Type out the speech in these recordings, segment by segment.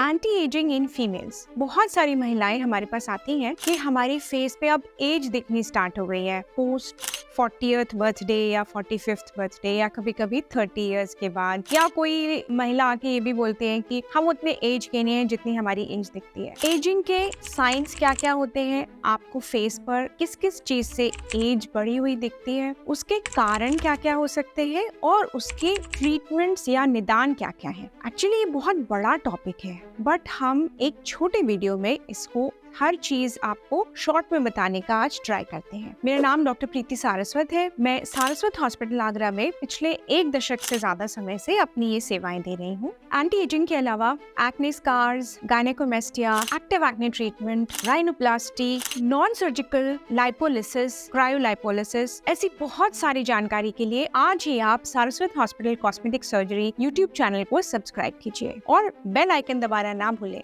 Anti ageing in females. बहुत सारी महिलाएं हमारे पास आती हैं कि हमारी फेस पे अब एज दिखनी स्टार्ट हो गई है पोस्ट 40th बर्थडे या 45th बर्थडे या कभी कभी 30 इयर्स के बाद, या कोई महिला आके ये भी बोलते हैं कि हम उतने एज के नहीं हैं जितनी हमारी एज दिखती है। एजिंग के साइंस क्या क्या होते हैं, आपको फेस पर किस किस चीज से एज बढ़ी हुई दिखती है, उसके कारण क्या क्या हो सकते हैं और उसके ट्रीटमेंट्स या निदान क्या क्या है। एक्चुअली ये बहुत बड़ा टॉपिक है, बट हम एक छोटे वीडियो में इसको हर चीज आपको शॉर्ट में बताने का आज ट्राई करते हैं। मेरा नाम डॉक्टर प्रीति सारस्वत है। मैं सारस्वत हॉस्पिटल आगरा में पिछले 1 दशक से ज्यादा समय से अपनी ये सेवाएं दे रही हूँ। एंटी एजिंग के अलावा acne scars, gynaecomastia, active acne treatment, rhinoplasty, non surgical lipolysis, cryolipolysis, ऐसी बहुत सारी जानकारी के लिए आज ही आप Saraswat hospital cosmetic surgery YouTube channel को सब्सक्राइब कीजिए और बेल आइकन दबाना ना भूलें।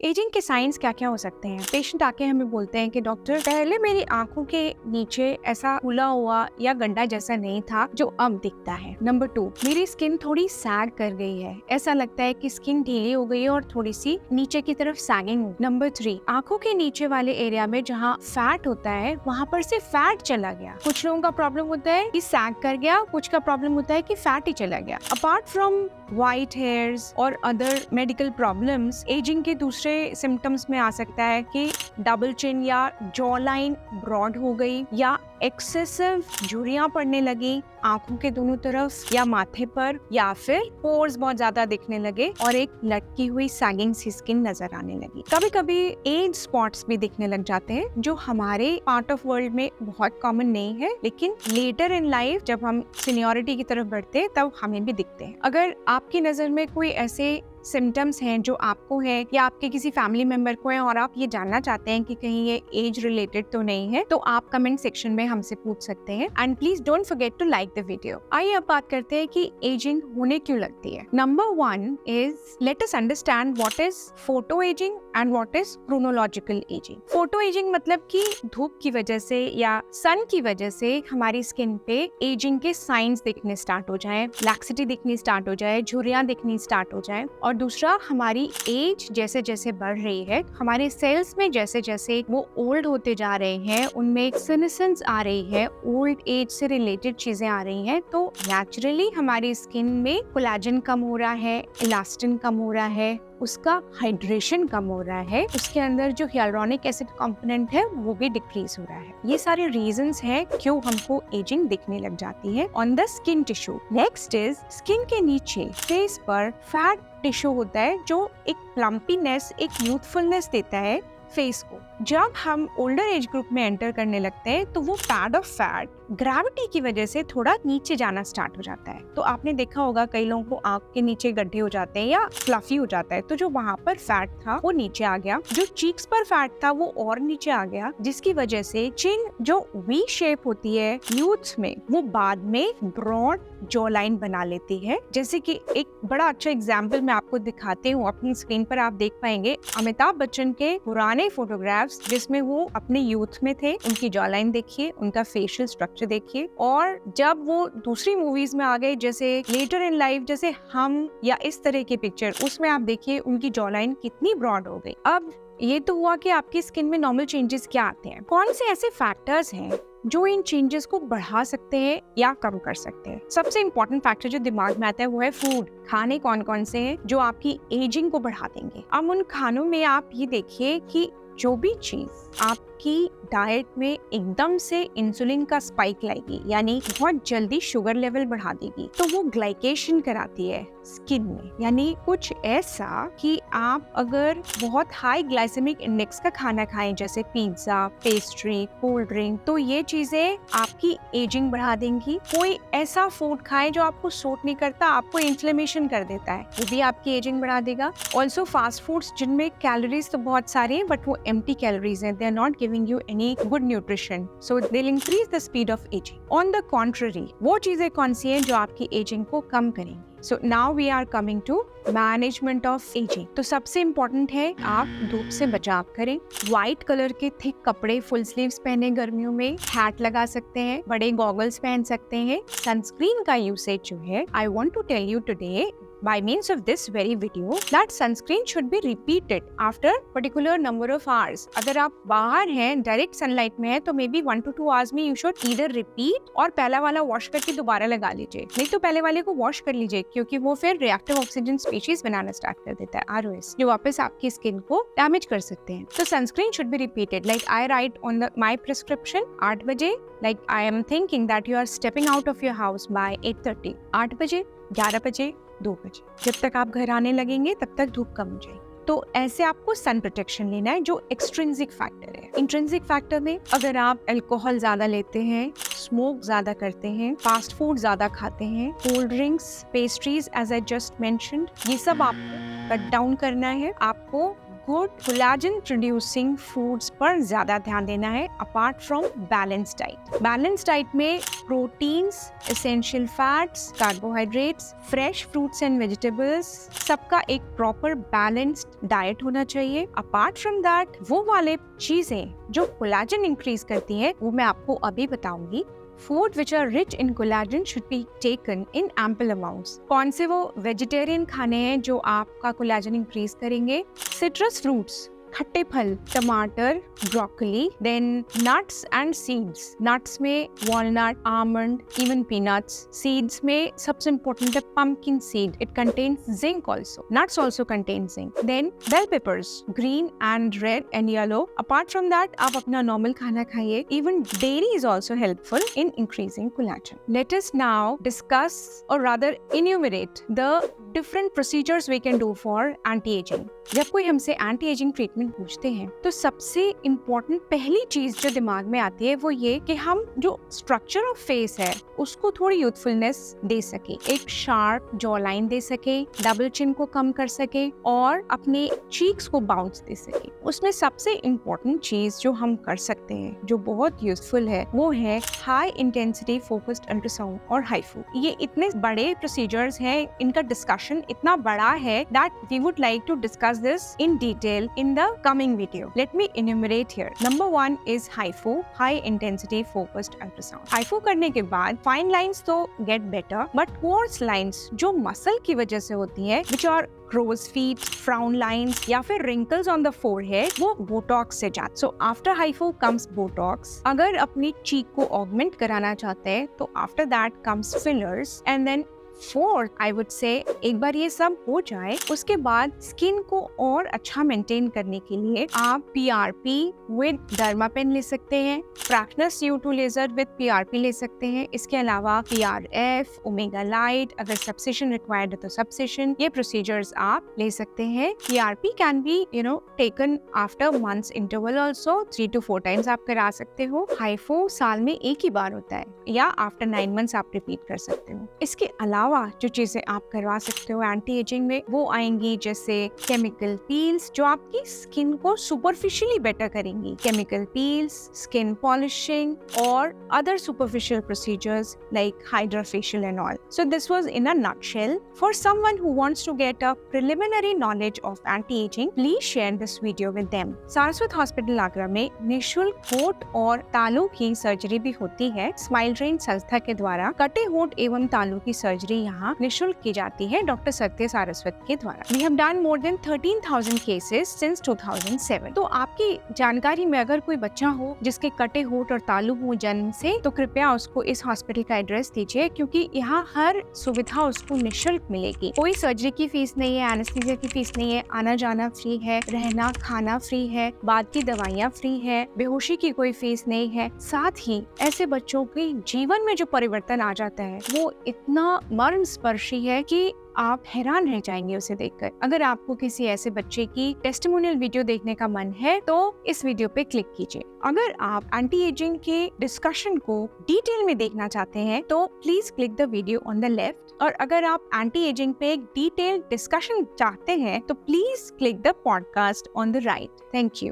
एजिंग के साइंस क्या क्या हो सकते हैं। पेशेंट आके हमें बोलते हैं कि डॉक्टर, पहले मेरी आंखों के नीचे ऐसा फूला हुआ या गड्ढा जैसा नहीं था जो अब दिखता है। नंबर 2, मेरी स्किन थोड़ी सैग कर गई है, ऐसा लगता है कि स्किन ढीली हो गई है और थोड़ी सी नीचे की तरफ सैगिंग हो। नंबर 3, आंखों के नीचे वाले एरिया में जहाँ फैट होता है वहाँ पर से फैट चला गया। कुछ लोगों का प्रॉब्लम होता है कि सैग कर गया, कुछ का प्रॉब्लम होता है कि फैट ही चला गया। अपार्ट फ्रॉम व्हाइट हेयर्स और अदर मेडिकल प्रॉब्लम्स, एजिंग के दूसरे सिम्टम्स में आ सकता है कि डबल चिन या जॉ लाइन ब्रॉड हो गई, या एक्सेसिव झुर्रियां पड़ने लगी आंखों के दोनों तरफ या माथे पर, या फिर पोर्स बहुत ज्यादा दिखने लगे और एक लटकी हुई सैगिंग सी स्किन नजर आने लगी। कभी कभी एज स्पॉट्स भी दिखने लग जाते हैं जो हमारे पार्ट ऑफ वर्ल्ड में बहुत कॉमन नहीं है, लेकिन लेटर इन लाइफ जब हम सीनियरिटी की तरफ बढ़ते हैं तब हमें भी दिखते हैं। अगर आपकी नजर में कोई ऐसे सिम्टम्स हैं जो आपको है या आपके किसी फैमिली मेंबर को है और आप ये जानना चाहते हैं कि कहीं ये एज रिलेटेड तो नहीं है, तो आप कमेंट सेक्शन में हमसे पूछ सकते हैं। And please don't forget to like the video. आइए अब बात करते हैं कि एजिंग होने क्यों लगती है। Number 1 is let us understand what is photo ageing and what is chronological ageing. Photo ageing मतलब कि धूप की वजह से या सन की वजह से हमारी स्किन पे एजिंग के साइंस दिखने स्टार्ट हो जाए, लैक्सिटी दिखनी स्टार्ट हो जाए, झुर्रियां दिखनी स्टार्ट हो जाए। और दूसरा, हमारी एज जैसे जैसे बढ़ रही है, हमारे सेल्स में जैसे जैसे वो ओल्ड होते जा रहे हैं, उनमें एक सीनेसेंस आ रही है, ओल्ड एज से रिलेटेड चीजें आ रही हैं, तो नेचुरली हमारी स्किन में कोलेजन कम हो रहा है, इलास्टिन कम हो रहा है, उसका हाइड्रेशन कम हो रहा है, उसके अंदर जो हियालुरोनिक एसिड कंपोनेंट है वो भी डिक्रीज हो रहा है। ये सारे रीजंस हैं क्यों हमको एजिंग दिखने लग जाती है on the skin tissue. Next is skin के नीचे फेस पर फैट टिश्यू होता है जो एक प्लम्पीनेस, एक यूथफुलनेस देता है फेस को। जब हम ओल्डर एज ग्रुप में एंटर करने लगते हैं तो वो पैड ऑफ फैट ग्रेविटी की वजह से थोड़ा नीचे जाना स्टार्ट हो जाता है। तो आपने देखा होगा कई लोगों को आंख के नीचे गड्ढे हो जाते हैं या फ्लफी हो जाता है, तो जो वहाँ पर फैट था वो नीचे आ गया, जो चीक्स पर फैट था वो और नीचे आ गया, जिसकी वजह से चिन जो वी शेप होती है यूथ में वो बाद में ब्रॉड जॉ लाइन बना लेती है। जैसे कि एक बड़ा अच्छा एग्जाम्पल मैं आपको दिखाती हूँ, अपनी स्क्रीन पर आप देख पाएंगे अमिताभ बच्चन के पुराने फोटोग्राफ्स जिसमें वो अपने यूथ में थे, उनकी जॉ लाइन देखिए, उनका फेशियल स्ट्रक्चर देखिए, और जब वो दूसरी मूवीज में आ गए जैसे लेटर इन लाइफ, जैसे हम या इस तरह की पिक्चर, उसमें आप देखिए उनकी जॉ लाइन कितनी ब्रॉड हो गई। अब ये तो हुआ कि आपकी स्किन में नॉर्मल चेंजेस क्या आते हैं, कौन से ऐसे फैक्टर्स हैं जो इन चेंजेस को बढ़ा सकते हैं या कम कर सकते हैं। सबसे इम्पोर्टेंट फैक्टर जो दिमाग में आता है वो है फूड। खाने कौन कौन से हैं जो आपकी एजिंग को बढ़ा देंगे। अब उन खानों में आप ये देखिए कि जो भी चीज आपकी डाइट में एकदम से इंसुलिन का स्पाइक लाएगी, यानी बहुत जल्दी शुगर लेवल बढ़ा देगी, तो वो ग्लाइकेशन कराती है स्किन में। यानी कुछ ऐसा कि आप अगर बहुत हाई ग्लाइसेमिक इंडेक्स का खाना खाएं जैसे पिज्जा, पेस्ट्री, कोल्ड ड्रिंक, तो ये चीजें आपकी एजिंग बढ़ा देंगी। कोई ऐसा फूड खाएं जो आपको सूट नहीं करता, आपको इन्फ्लेमेशन कर देता है, वो भी आपकी एजिंग बढ़ा देगा। ऑल्सो फास्ट फूड्स जिनमें कैलोरीज तो बहुत सारे हैं बट वो एम्प्टी कैलोरीज हैं, they are not giving you any good nutrition, so they will increase the speed of ageing. On the contrary, वो चीजें कौन सी हैं जो आपकी एजिंग को कम करेंगी। So now we are coming to management of ageing. तो सबसे इम्पोर्टेंट है आप धूप से बचाव करें, व्हाइट कलर के थिक कपड़े फुल स्लीव्स पहने गर्मियों में, हैट लगा सकते हैं, बड़े गॉगल्स पहन सकते हैं, सनस्क्रीन का यूसेज जो है I want to tell you today by means of this very video that sunscreen should be repeated after particular number of hours. अगर आप बाहर हैं, डायरेक्ट सनलाइट में हैं, तो मे बी 1 to 2 hours में यू शुड ईदर रिपीट और पहला वाला वॉश करके दोबारा लगा लीजिए, नहीं तो पहले वाले को वॉश कर लीजिए, क्योंकि वो फिर रिएक्टिव ऑक्सीजन स्पीशीज बनाना स्टार्ट कर देता है, ROS, जो वापस आपकी स्किन को डैमेज कर सकते हैं। तो sunscreen should be repeated, like I right on my prescription 8 बजे, like I am thinking that you are stepping out of your house by 8:30, 8 बजे, 11 बजे, 2 बजे, जब तक आप घर आने लगेंगे तब तक धूप कम हो जाएगी। तो ऐसे आपको सन प्रोटेक्शन लेना है, जो एक्सट्रिंसिक फैक्टर है। इंट्रिंसिक फैक्टर में अगर आप अल्कोहल ज्यादा लेते हैं, स्मोक ज्यादा करते हैं, फास्ट फूड ज्यादा खाते हैं, cold drinks, pastries as I just mentioned, ये सब आपको कट डाउन करना है। आपको गुड कोलेजन प्रोड्यूसिंग फूड्स पर ज्यादा ध्यान देना है, apart from balance diet. Balance diet में proteins, essential fats, carbohydrates, fresh fruits and vegetables, सबका एक प्रॉपर बैलेंस्ड डाइट होना चाहिए। अपार्ट फ्रॉम दैट वो वाले चीजें जो कोलेजन इंक्रीज करती हैं, वो मैं आपको अभी बताऊंगी। Food which are rich in collagen should be taken in ample amounts. कौन से वो वेजिटेरियन खाने हैं जो आपका कोलेजन इंक्रीज करेंगे? सिट्रस फ्रूट्स, खट्टे फल, टमाटर, broccoli, then nuts and seeds. Nuts में walnut, almond, even peanuts. Seeds में सबसे इम्पोर्टेंट है pumpkin seed, it contains zinc also. Nuts also contain zinc. Then bell peppers, green and red and yellow. Apart from that आप अपना normal खाना खाइए। Even dairy is also helpful in increasing collagen. Let us now discuss और rather enumerate the different procedures we can do for anti ageing. जब कोई हमसे anti ageing treatment पूछते हैं तो सबसे इम्पोर्टेंट पहली चीज जो दिमाग में आती है वो ये कि हम जो स्ट्रक्चर ऑफ फेस है उसको थोड़ी यूथफुलनेस दे सके, एक शार्प जॉ लाइन दे सके, डबल चिन को कम कर सके और अपने चीक्स को बाउंस दे सके। उसमें सबसे इम्पोर्टेंट चीज जो हम कर सकते हैं, जो बहुत यूजफुल है, वो है हाई इंटेंसिटी फोकस्ड अल्ट्रासाउंड और हाइफू। ये इतने बड़े प्रोसीजर्स हैं, इनका डिस्कशन इतना बड़ा है that we would like to discuss this in detail in the coming video. Let me enumerate here. Number 1 is HIFU, high intensity focused ultrasound. HIFU करने के बाद fine lines तो get better, but coarse lines जो muscle की वजह से होती है, which are crow's feet, frown lines या फिर wrinkles on the forehead, वो बोटॉक्स से जाते। So after HIFU comes botox. अगर अपनी चीक को augment कराना चाहते हैं तो after that comes fillers and then fourth I would say एक बार ये सब हो जाए उसके बाद स्किन को और अच्छा मेंटेन करने के लिए आप PRP विद डर्मापेन ले सकते हैं, fractional CO2 laser with PRP ले सकते हैं। इसके अलावा PRF, ओमेगा लाइट, अगर सबसेशन रिक्वायर्ड है तो सबसेशन, ये प्रोसीजर्स आप ले सकते हैं। PRP can be taken after months interval also, 3 to 4 times आप करा सकते हो। हाइफो साल में एक ही बार होता है या आफ्टर 9 मंथ्स आप रिपीट कर सकते हो। इसके अलावा जो चीजें आप करवा सकते हो एंटी एजिंग में वो आएंगी जैसे केमिकल पील्स जो आपकी स्किन को सुपरफिशियली बेटर करेंगी, केमिकल पील्स, स्किन पॉलिशिंग और other superficial procedures like hydrafacial and all. So this was in a nutshell. For someone who wants to get a preliminary knowledge of anti ageing, please share this video with them. Saraswat hospital Agra में निःशुल्क होंठ और तालू की surgery भी होती है। Smile train संस्था के द्वारा कटे होंठ एवं तालू की सर्जरी यहाँ निःशुल्क की जाती है डॉक्टर सत्य सारस्वत के द्वारा। We have done more than 13,000 cases since 2007। तो आपकी जानकारी में अगर कोई बच्चा हो जिसके कटे होंठ और तालू हो जन्म से, तो कृपया उसको इस हॉस्पिटल का एड्रेस दीजिए, क्योंकि यहाँ हर सुविधा उसको निःशुल्क मिलेगी। कोई सर्जरी की फीस नहीं है, एनेस्थीसिया की फीस नहीं है, आना जाना फ्री है, रहना खाना फ्री है, बाद की दवाइयाँ फ्री है, बेहोशी की कोई फीस नहीं है। साथ ही ऐसे बच्चों के जीवन में जो परिवर्तन आ जाता है वो इतना मर्म स्पर्शी है कि आप हैरान रह जाएंगे उसे देखकर। अगर आपको किसी ऐसे बच्चे की टेस्टिमोनियल वीडियो देखने का मन है तो इस वीडियो पे क्लिक कीजिए। अगर आप एंटी एजिंग के डिस्कशन को डिटेल में देखना चाहते हैं तो please click the video on the left, और अगर आप एंटी एजिंग पे एक डिटेल डिस्कशन चाहते हैं तो please click the podcast on the right. Thank you.